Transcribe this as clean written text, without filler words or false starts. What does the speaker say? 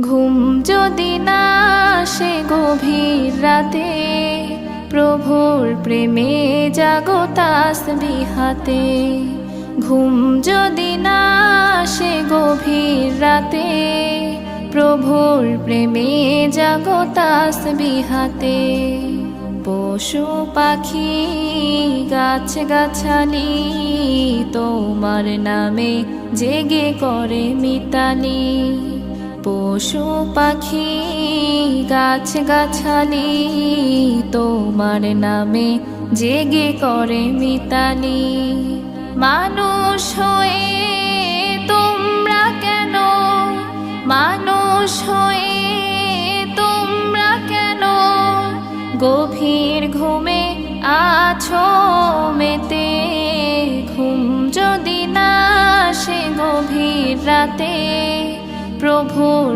ঘুম যদি না আসে গভীর রাতে, প্রভুর প্রেমে জাগো তাসবিহ হাতে। ঘুম যদি না আসে গভীর রাতে, প্রভুর প্রেমে জাগো তাসবিহ হাতে। পশু পাখি গাছ গাছালি তোমার নামে জেগে করে মিতালি। পশু পাখি গাছ গাছালি তোমার নামে জেগে করে মিতালি। মানুষ হয়ে তোমরা কেন, মানুষ হয়ে তোমরা কেন গভীর ঘুমে আছো মেতে। ঘুম যদি না আসে গভীর রাতে, প্রভুর